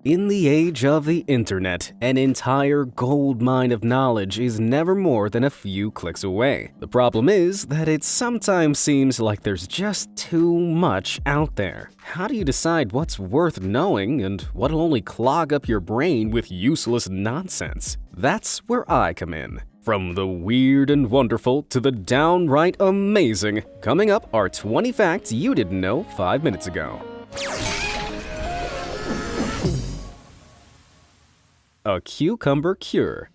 In the age of the internet, an entire goldmine of knowledge is never more than a few clicks away. The problem is that it sometimes seems like there's just too much out there. How do you decide what's worth knowing and what'll only clog up your brain with useless nonsense? That's where I come in. From the weird and wonderful to the downright amazing, coming up are 20 facts you didn't know 5 minutes ago. A cucumber cure.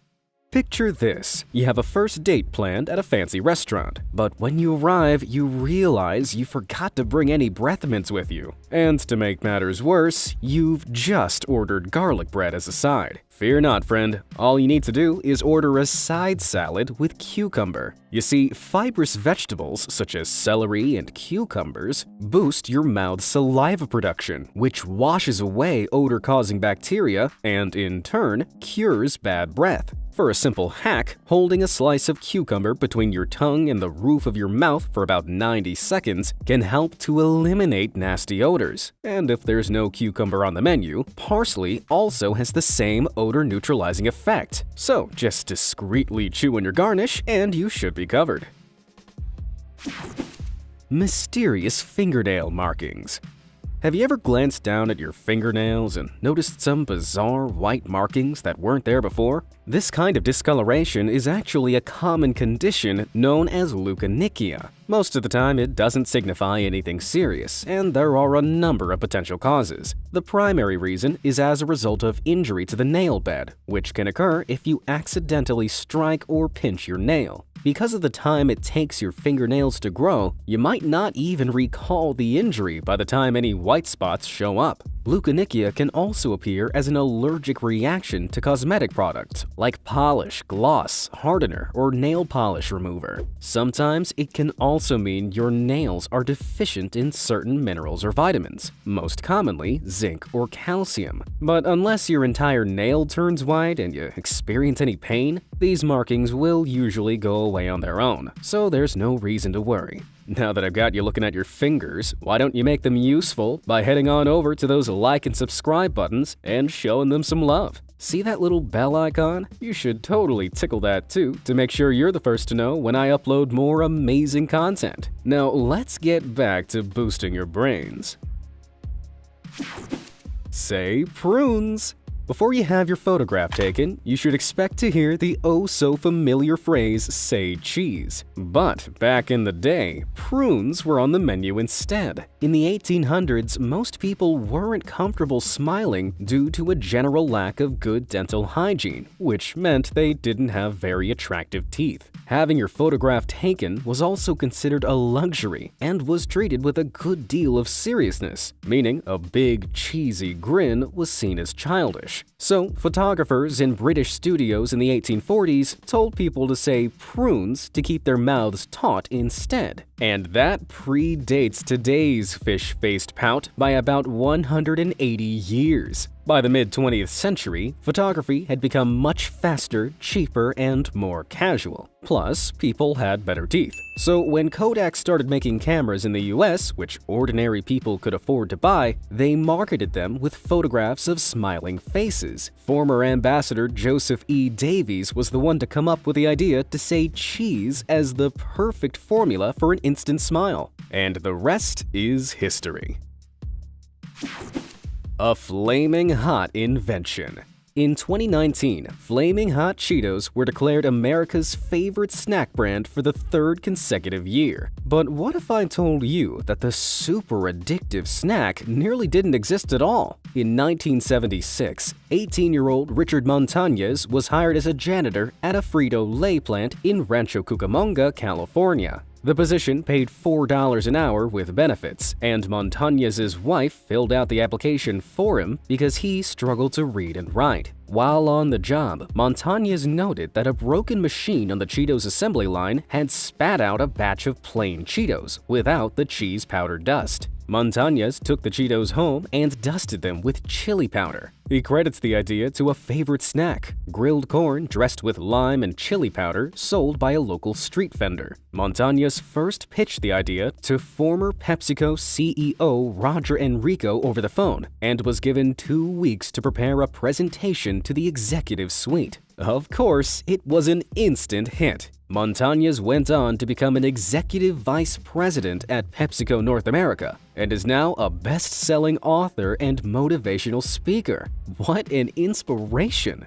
Picture this. You have a first date planned at a fancy restaurant, but when you arrive, you realize you forgot to bring any breath mints with you. And to make matters worse, you've just ordered garlic bread as a side. Fear not, friend. All you need to do is order a side salad with cucumber. You see, fibrous vegetables such as celery and cucumbers boost your mouth's saliva production, which washes away odor-causing bacteria and, in turn, cures bad breath. For a simple hack, holding a slice of cucumber between your tongue and the roof of your mouth for about 90 seconds can help to eliminate nasty odors. And if there's no cucumber on the menu, parsley also has the same odor-neutralizing effect. So just discreetly chew on your garnish and you should be covered. Mysterious fingernail markings. Have you ever glanced down at your fingernails and noticed some bizarre white markings that weren't there before? This kind of discoloration is actually a common condition known as leukonychia. Most of the time, it doesn't signify anything serious, and there are a number of potential causes. The primary reason is as a result of injury to the nail bed, which can occur if you accidentally strike or pinch your nail. Because of the time it takes your fingernails to grow, you might not even recall the injury by the time any white spots show up. Leukonychia can also appear as an allergic reaction to cosmetic products like polish, gloss, hardener, or nail polish remover. Sometimes it can also mean your nails are deficient in certain minerals or vitamins, most commonly zinc or calcium. But unless your entire nail turns white and you experience any pain, these markings will usually go away on their own, so there's no reason to worry. Now that I've got you looking at your fingers, why don't you make them useful by heading on over to those like and subscribe buttons and showing them some love? See that little bell icon? You should totally tickle that too to make sure you're the first to know when I upload more amazing content. Now let's get back to boosting your brains. Say prunes. Before you have your photograph taken, you should expect to hear the oh-so-familiar phrase, say cheese. But back in the day, prunes were on the menu instead. In the 1800s, most people weren't comfortable smiling due to a general lack of good dental hygiene, which meant they didn't have very attractive teeth. Having your photograph taken was also considered a luxury and was treated with a good deal of seriousness, meaning a big, cheesy grin was seen as childish. So, photographers in British studios in the 1840s told people to say prunes to keep their mouths taut instead. And that predates today's fish-faced pout by about 180 years. By the mid-20th century, photography had become much faster, cheaper, and more casual. Plus, people had better teeth. So when Kodak started making cameras in the US, which ordinary people could afford to buy, they marketed them with photographs of smiling faces. Former ambassador Joseph E. Davies was the one to come up with the idea to say cheese as the perfect formula for an instant smile. And the rest is history. A flaming hot invention. In 2019, Flaming Hot Cheetos were declared America's favorite snack brand for the third consecutive year. But what if I told you that the super addictive snack nearly didn't exist at all? In 1976, 18-year-old Richard Montañez was hired as a janitor at a Frito-Lay plant in Rancho Cucamonga, California. The position paid $4 an hour with benefits, and Montañez's wife filled out the application for him because he struggled to read and write. While on the job, Montañez noted that a broken machine on the Cheetos assembly line had spat out a batch of plain Cheetos without the cheese powder dust. Montañez took the Cheetos home and dusted them with chili powder. He credits the idea to a favorite snack, grilled corn dressed with lime and chili powder sold by a local street vendor. Montañez first pitched the idea to former PepsiCo CEO Roger Enrico over the phone and was given 2 weeks to prepare a presentation to the executive suite. Of course, it was an instant hit. Montañez went on to become an executive vice president at PepsiCo North America and is now a best-selling author and motivational speaker. What an inspiration!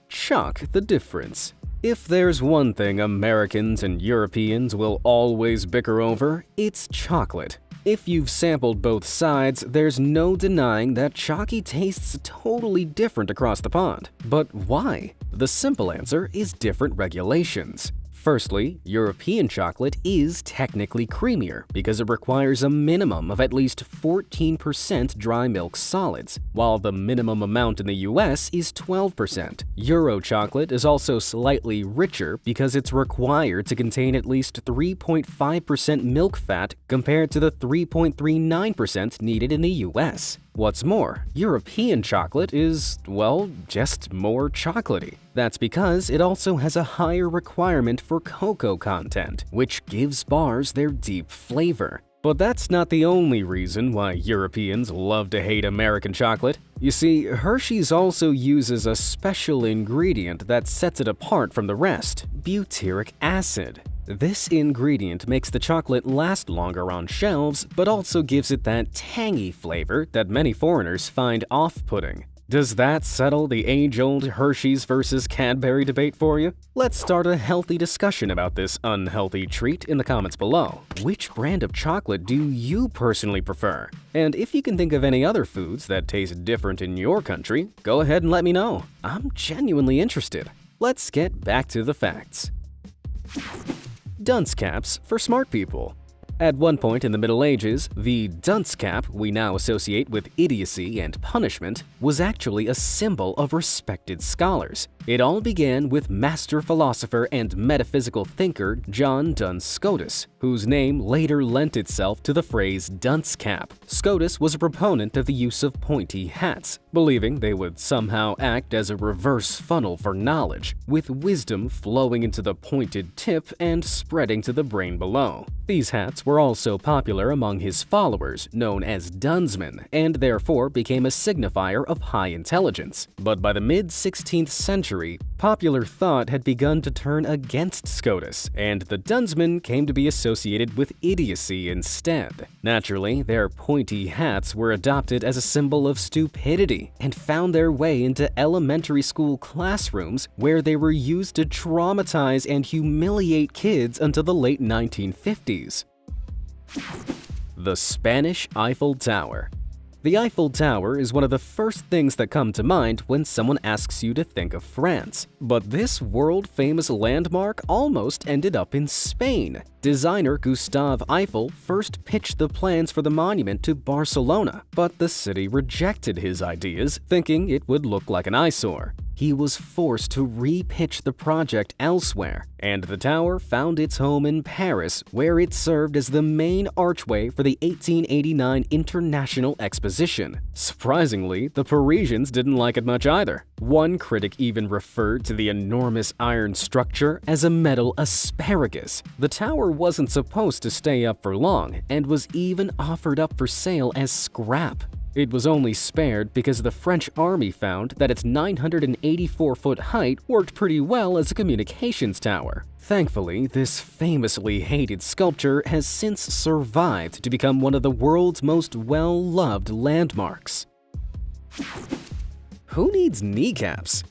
Chalk the difference. If there's one thing Americans and Europeans will always bicker over, it's chocolate. If you've sampled both sides, there's no denying that chalky tastes totally different across the pond. But why? The simple answer is different regulations. Firstly, European chocolate is technically creamier because it requires a minimum of at least 14% dry milk solids, while the minimum amount in the US is 12%. Euro chocolate is also slightly richer because it's required to contain at least 3.5% milk fat compared to the 3.39% needed in the US. What's more, European chocolate is, well, just more chocolatey. That's because it also has a higher requirement for cocoa content, which gives bars their deep flavor. But that's not the only reason why Europeans love to hate American chocolate. You see, Hershey's also uses a special ingredient that sets it apart from the rest: butyric acid. This ingredient makes the chocolate last longer on shelves, but also gives it that tangy flavor that many foreigners find off-putting. Does that settle the age-old Hershey's versus Cadbury debate for you? Let's start a healthy discussion about this unhealthy treat in the comments below. Which brand of chocolate do you personally prefer? And if you can think of any other foods that taste different in your country, go ahead and let me know. I'm genuinely interested. Let's get back to the facts. Dunce caps for smart people. At one point in the Middle Ages, the dunce cap we now associate with idiocy and punishment was actually a symbol of respected scholars. It all began with master philosopher and metaphysical thinker John Duns Scotus, whose name later lent itself to the phrase dunce cap. Scotus was a proponent of the use of pointy hats, believing they would somehow act as a reverse funnel for knowledge, with wisdom flowing into the pointed tip and spreading to the brain below. These hats were also popular among his followers, known as dunsmen, and therefore became a signifier of high intelligence. But by the mid-16th century, popular thought had begun to turn against Scotus, and the dunsmen came to be associated with idiocy instead. Naturally, their pointy hats were adopted as a symbol of stupidity and found their way into elementary school classrooms, where they were used to traumatize and humiliate kids until the late 1950s. The Spanish Eiffel Tower. The Eiffel Tower is one of the first things that come to mind when someone asks you to think of France. But this world-famous landmark almost ended up in Spain. Designer Gustave Eiffel first pitched the plans for the monument to Barcelona, but the city rejected his ideas, thinking it would look like an eyesore. He was forced to re-pitch the project elsewhere, and the tower found its home in Paris, where it served as the main archway for the 1889 International Exposition. Surprisingly, the Parisians didn't like it much either. One critic even referred to the enormous iron structure as a metal asparagus. The tower wasn't supposed to stay up for long, and was even offered up for sale as scrap. It was only spared because the French army found that its 984-foot height worked pretty well as a communications tower. Thankfully, this famously hated sculpture has since survived to become one of the world's most well-loved landmarks. Who needs kneecaps?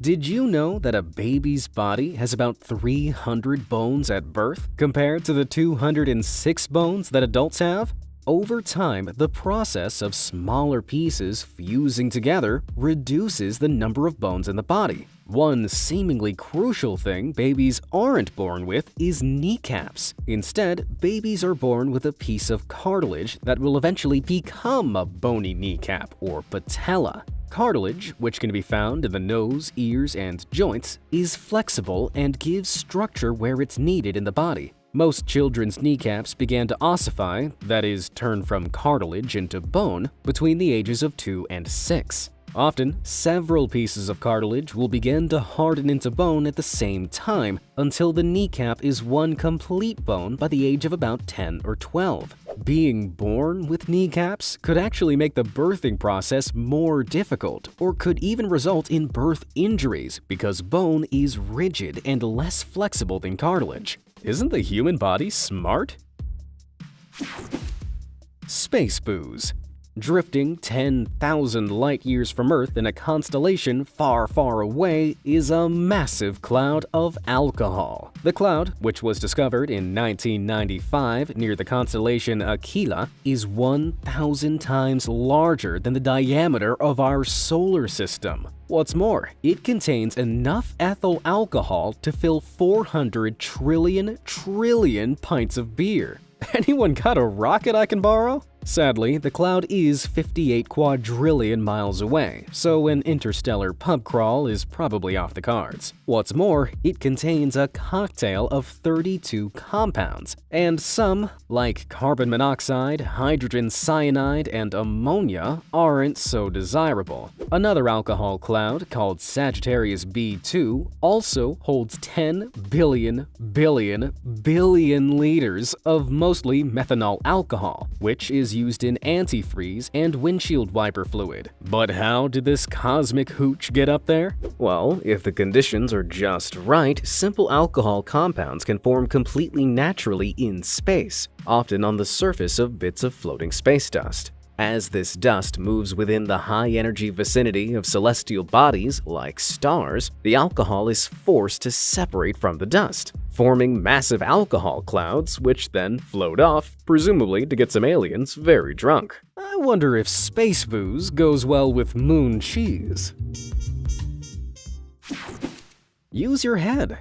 Did you know that a baby's body has about 300 bones at birth compared to the 206 bones that adults have? Over time, the process of smaller pieces fusing together reduces the number of bones in the body. One seemingly crucial thing babies aren't born with is kneecaps. Instead, babies are born with a piece of cartilage that will eventually become a bony kneecap or patella. Cartilage, which can be found in the nose, ears, and joints, is flexible and gives structure where it's needed in the body. Most children's kneecaps began to ossify, that is, turn from cartilage into bone, between the ages of 2 and 6. Often, several pieces of cartilage will begin to harden into bone at the same time until the kneecap is one complete bone by the age of about 10 or 12. Being born with kneecaps could actually make the birthing process more difficult, or could even result in birth injuries because bone is rigid and less flexible than cartilage. Isn't the human body smart? Space booze. Drifting 10,000 light-years from Earth in a constellation far, far away is a massive cloud of alcohol. The cloud, which was discovered in 1995 near the constellation Aquila, is 1,000 times larger than the diameter of our solar system. What's more, it contains enough ethyl alcohol to fill 400 trillion pints of beer. Anyone got a rocket I can borrow? Sadly, the cloud is 58 quadrillion miles away, so an interstellar pub crawl is probably off the cards. What's more, it contains a cocktail of 32 compounds, and some, like carbon monoxide, hydrogen cyanide, and ammonia, aren't so desirable. Another alcohol cloud, called Sagittarius B2, also holds 10 billion liters of mostly methanol alcohol, which is used in antifreeze and windshield wiper fluid. But how did this cosmic hooch get up there? Well, if the conditions are just right, simple alcohol compounds can form completely naturally in space, often on the surface of bits of floating space dust. As this dust moves within the high-energy vicinity of celestial bodies, like stars, the alcohol is forced to separate from the dust, forming massive alcohol clouds, which then float off, presumably to get some aliens very drunk. I wonder if space booze goes well with moon cheese. Use your head.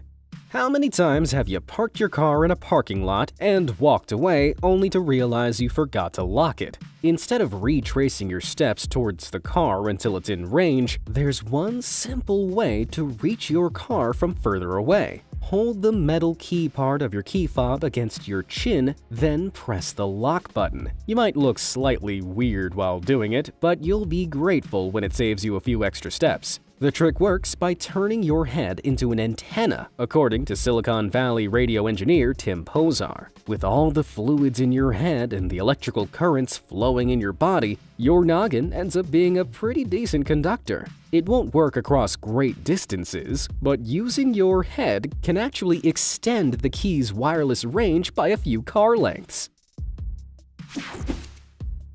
How many times have you parked your car in a parking lot and walked away only to realize you forgot to lock it? Instead of retracing your steps towards the car until it's in range, there's one simple way to reach your car from further away. Hold the metal key part of your key fob against your chin, then press the lock button. You might look slightly weird while doing it, but you'll be grateful when it saves you a few extra steps. The trick works by turning your head into an antenna, according to Silicon Valley radio engineer Tim Pozar. With all the fluids in your head and the electrical currents flowing in your body, your noggin ends up being a pretty decent conductor. It won't work across great distances, but using your head can actually extend the key's wireless range by a few car lengths.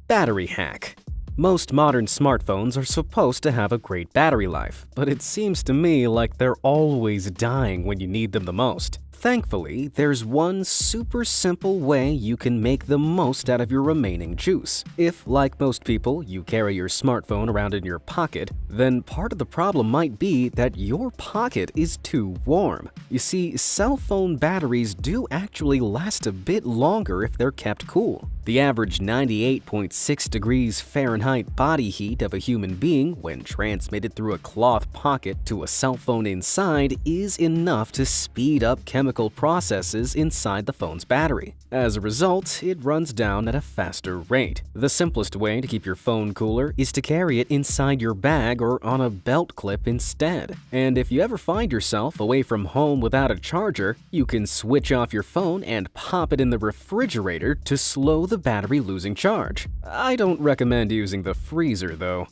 Battery hack. Most modern smartphones are supposed to have a great battery life, but it seems to me like they're always dying when you need them the most. Thankfully, there's one super simple way you can make the most out of your remaining juice. If, like most people, you carry your smartphone around in your pocket, then part of the problem might be that your pocket is too warm. You see, cell phone batteries do actually last a bit longer if they're kept cool. The average 98.6 degrees Fahrenheit body heat of a human being when transmitted through a cloth pocket to a cell phone inside is enough to speed up chemical processes inside the phone's battery. As a result, it runs down at a faster rate. The simplest way to keep your phone cooler is to carry it inside your bag or on a belt clip instead. And if you ever find yourself away from home without a charger, you can switch off your phone and pop it in the refrigerator to slow the battery losing charge. I don't recommend using the freezer though.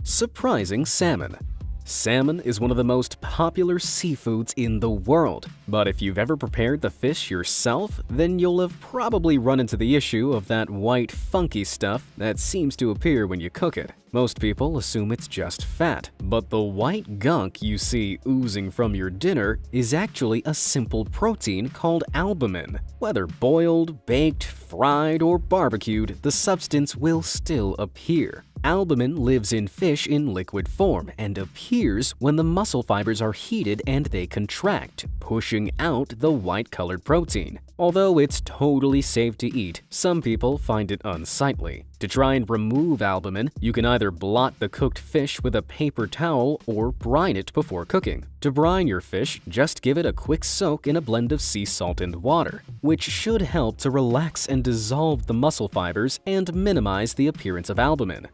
Surprising salmon. Salmon is one of the most popular seafoods in the world, but if you've ever prepared the fish yourself, then you'll have probably run into the issue of that white funky stuff that seems to appear when you cook it. Most people assume it's just fat, but the white gunk you see oozing from your dinner is actually a simple protein called albumin. Whether boiled, baked, fried, or barbecued, the substance will still appear. Albumin lives in fish in liquid form and appears when the muscle fibers are heated and they contract, pushing out the white-colored protein. Although it's totally safe to eat, some people find it unsightly. To try and remove albumin, you can either blot the cooked fish with a paper towel or brine it before cooking. To brine your fish, just give it a quick soak in a blend of sea salt and water, which should help to relax and dissolve the muscle fibers and minimize the appearance of albumin.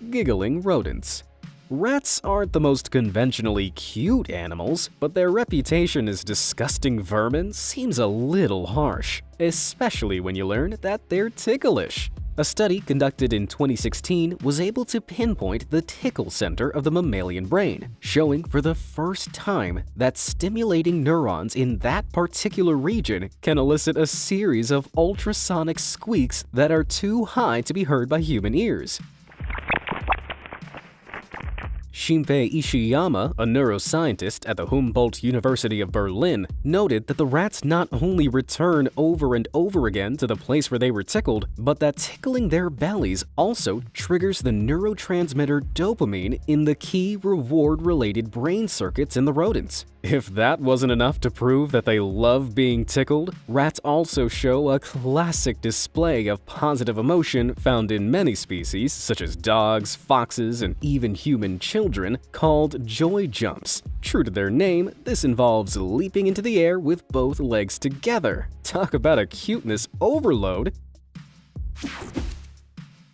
Giggling rodents. Rats aren't the most conventionally cute animals, but their reputation as disgusting vermin seems a little harsh, especially when you learn that they're ticklish. A study conducted in 2016 was able to pinpoint the tickle center of the mammalian brain, showing for the first time that stimulating neurons in that particular region can elicit a series of ultrasonic squeaks that are too high to be heard by human ears. Shinpei Ishiyama, a neuroscientist at the Humboldt University of Berlin, noted that the rats not only return over and over again to the place where they were tickled, but that tickling their bellies also triggers the neurotransmitter dopamine in the key reward-related brain circuits in the rodents. If that wasn't enough to prove that they love being tickled, rats also show a classic display of positive emotion found in many species, such as dogs, foxes, and even human children, called joy jumps. True to their name, this involves leaping into the air with both legs together. Talk about a cuteness overload!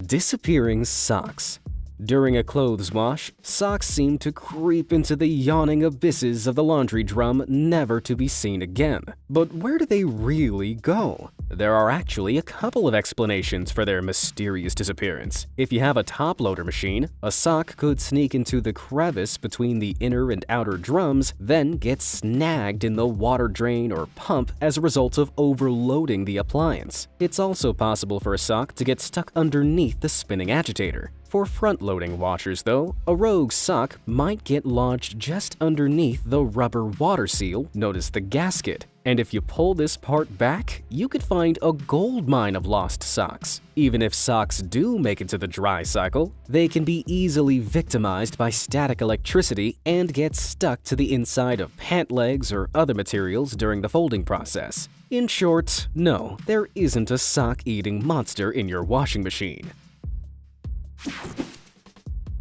Disappearing socks. During a clothes wash, socks seem to creep into the yawning abysses of the laundry drum, never to be seen again. But where do they really go? There are actually a couple of explanations for their mysterious disappearance. If you have a top-loader machine, a sock could sneak into the crevice between the inner and outer drums, then get snagged in the water drain or pump as a result of overloading the appliance. It's also possible for a sock to get stuck underneath the spinning agitator. For front-loading washers, though, a rogue sock might get lodged just underneath the rubber water seal, known as the gasket. And if you pull this part back, you could find a goldmine of lost socks. Even if socks do make it to the dry cycle, they can be easily victimized by static electricity and get stuck to the inside of pant legs or other materials during the folding process. In short, no, there isn't a sock-eating monster in your washing machine.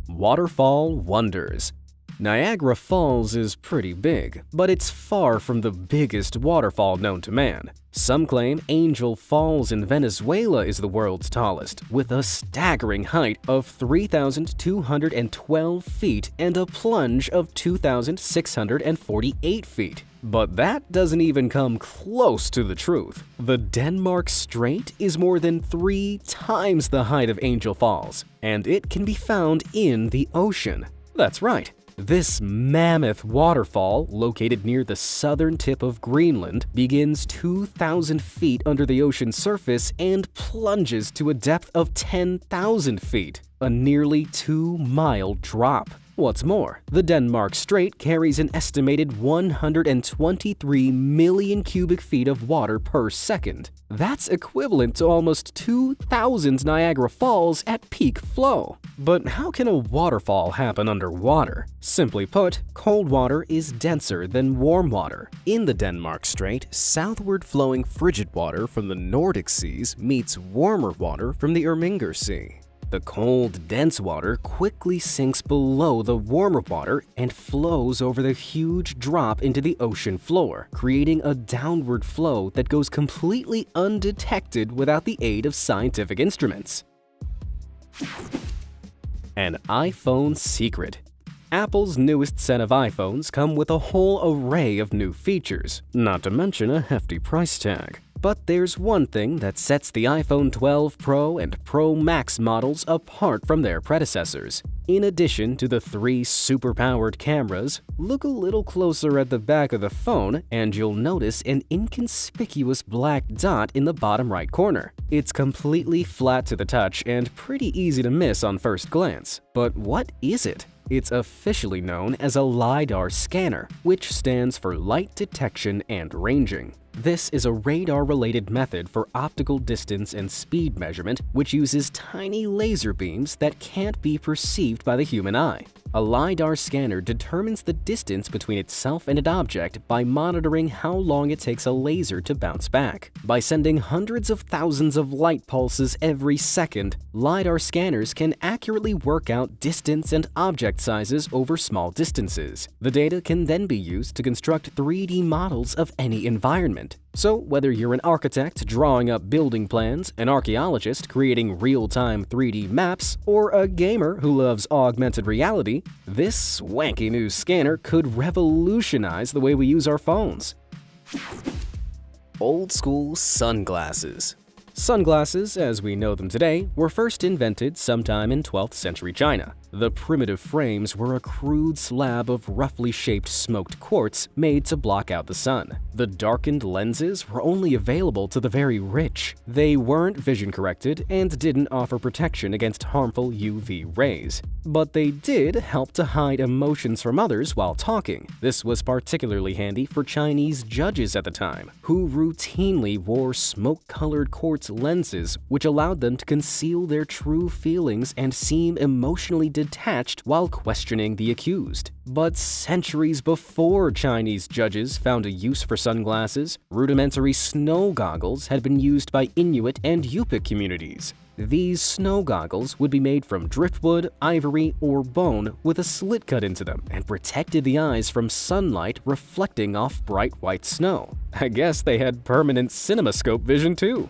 Waterfall wonders. Niagara Falls is pretty big, but it's far from the biggest waterfall known to man. Some claim Angel Falls in Venezuela is the world's tallest, with a staggering height of 3,212 feet and a plunge of 2,648 feet. But that doesn't even come close to the truth. The Denmark Strait is more than 3 times the height of Angel Falls, and it can be found in the ocean. That's right. This mammoth waterfall, located near the southern tip of Greenland, begins 2,000 feet under the ocean surface and plunges to a depth of 10,000 feet, a nearly 2-mile drop. What's more, the Denmark Strait carries an estimated 123 million cubic feet of water per second. That's equivalent to almost 2,000 Niagara Falls at peak flow. But how can a waterfall happen underwater? Simply put, cold water is denser than warm water. In the Denmark Strait, southward flowing frigid water from the Nordic seas meets warmer water from the Irminger Sea. The cold, dense water quickly sinks below the warmer water and flows over the huge drop into the ocean floor, creating a downward flow that goes completely undetected without the aid of scientific instruments. An iPhone secret. Apple's newest set of iPhones come with a whole array of new features, not to mention a hefty price tag. But there's one thing that sets the iPhone 12 Pro and Pro Max models apart from their predecessors. In addition to the 3 super-powered cameras, look a little closer at the back of the phone and you'll notice an inconspicuous black dot in the bottom right corner. It's completely flat to the touch and pretty easy to miss on first glance. But what is it? It's officially known as a LiDAR scanner, which stands for Light Detection and Ranging. This is a radar-related method for optical distance and speed measurement, which uses tiny laser beams that can't be perceived by the human eye. A LiDAR scanner determines the distance between itself and an object by monitoring how long it takes a laser to bounce back. By sending hundreds of thousands of light pulses every second, LiDAR scanners can accurately work out distance and object sizes over small distances. The data can then be used to construct 3D models of any environment. So whether you're an architect drawing up building plans, an archaeologist creating real-time 3D maps, or a gamer who loves augmented reality, this swanky new scanner could revolutionize the way we use our phones. Old school sunglasses. Sunglasses, as we know them today, were first invented sometime in 12th century China. The primitive frames were a crude slab of roughly shaped smoked quartz made to block out the sun. The darkened lenses were only available to the very rich. They weren't vision corrected and didn't offer protection against harmful UV rays. But they did help to hide emotions from others while talking. This was particularly handy for Chinese judges at the time, who routinely wore smoke-colored quartz lenses which allowed them to conceal their true feelings and seem emotionally detached while questioning the accused. But centuries before Chinese judges found a use for sunglasses, rudimentary snow goggles had been used by Inuit and Yupik communities. These snow goggles would be made from driftwood, ivory, or bone with a slit cut into them and protected the eyes from sunlight reflecting off bright white snow. I guess they had permanent cinemascope vision too.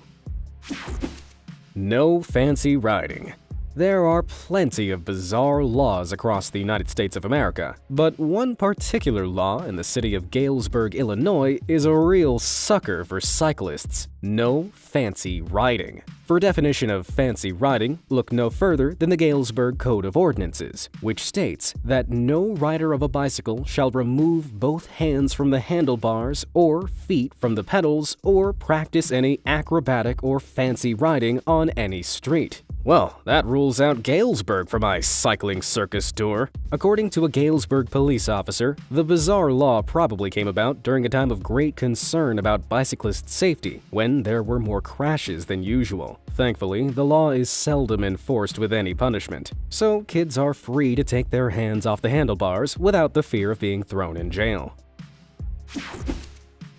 No fancy riding. There are plenty of bizarre laws across the United States of America, but one particular law in the city of Galesburg, Illinois is a real sucker for cyclists. No fancy riding. For a definition of fancy riding, look no further than the Galesburg Code of Ordinances, which states that no rider of a bicycle shall remove both hands from the handlebars or feet from the pedals or practice any acrobatic or fancy riding on any street. Well, that rules out Galesburg for my cycling circus tour. According to a Galesburg police officer, the bizarre law probably came about during a time of great concern about bicyclist safety, when there were more crashes than usual. Thankfully, the law is seldom enforced with any punishment, so kids are free to take their hands off the handlebars without the fear of being thrown in jail.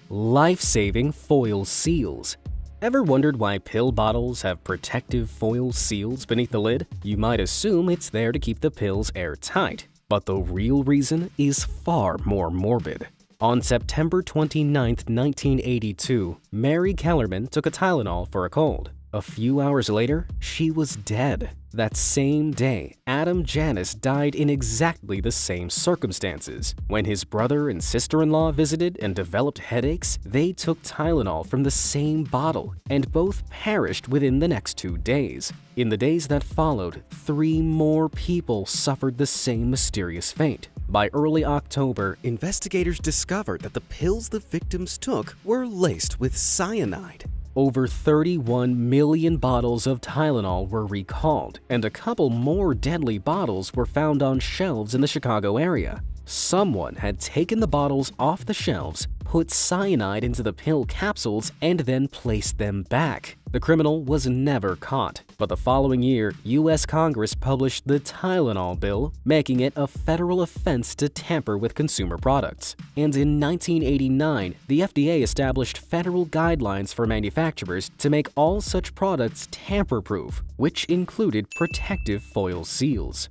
Life-saving foil seals. Ever wondered why pill bottles have protective foil seals beneath the lid? You might assume it's there to keep the pills airtight, but the real reason is far more morbid. On September 29, 1982, Mary Kellerman took a Tylenol for a cold. A few hours later, she was dead. That same day, Adam Janus died in exactly the same circumstances. When his brother and sister-in-law visited and developed headaches, they took Tylenol from the same bottle, and both perished within the next 2 days. In the days that followed, 3 more people suffered the same mysterious fate. By early October, investigators discovered that the pills the victims took were laced with cyanide. Over 31 million bottles of Tylenol were recalled, and a couple more deadly bottles were found on shelves in the Chicago area. Someone had taken the bottles off the shelves, put cyanide into the pill capsules, and then placed them back. The criminal was never caught, but the following year, U.S. Congress published the Tylenol bill, making it a federal offense to tamper with consumer products. And in 1989, the FDA established federal guidelines for manufacturers to make all such products tamper-proof, which included protective foil seals.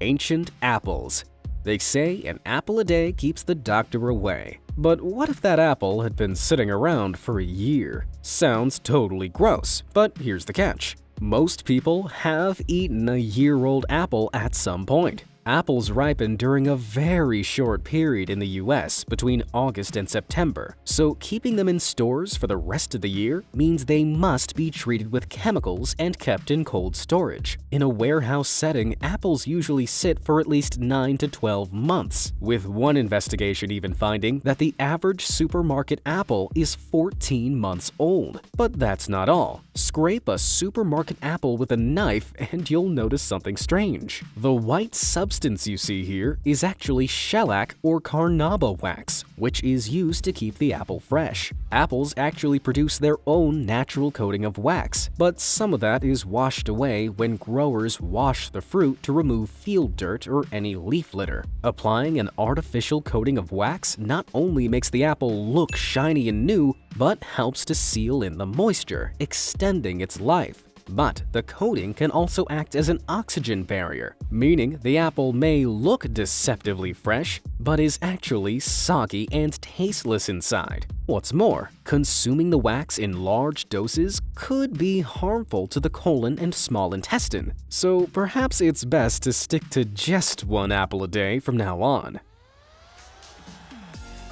Ancient apples. They say an apple a day keeps the doctor away. But what if that apple had been sitting around for a year? Sounds totally gross, but here's the catch. Most people have eaten a year-old apple at some point. Apples ripen during a very short period in the US between August and September, so keeping them in stores for the rest of the year means they must be treated with chemicals and kept in cold storage. In a warehouse setting, apples usually sit for at least 9 to 12 months, with one investigation even finding that the average supermarket apple is 14 months old. But that's not all. Scrape a supermarket apple with a knife and you'll notice something strange. The white substance substance you see here is actually shellac or carnauba wax, which is used to keep the apple fresh. Apples actually produce their own natural coating of wax, but some of that is washed away when growers wash the fruit to remove field dirt or any leaf litter. Applying an artificial coating of wax not only makes the apple look shiny and new, but helps to seal in the moisture, extending its life. But the coating can also act as an oxygen barrier, meaning the apple may look deceptively fresh, but is actually soggy and tasteless inside. What's more, consuming the wax in large doses could be harmful to the colon and small intestine, so perhaps it's best to stick to just one apple a day from now on.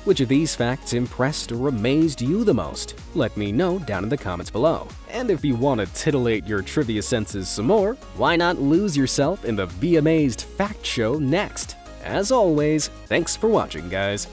Which of these facts impressed or amazed you the most? Let me know down in the comments below. And if you want to titillate your trivia senses some more, why not lose yourself in the Be Amazed Fact Show next? As always, thanks for watching, guys.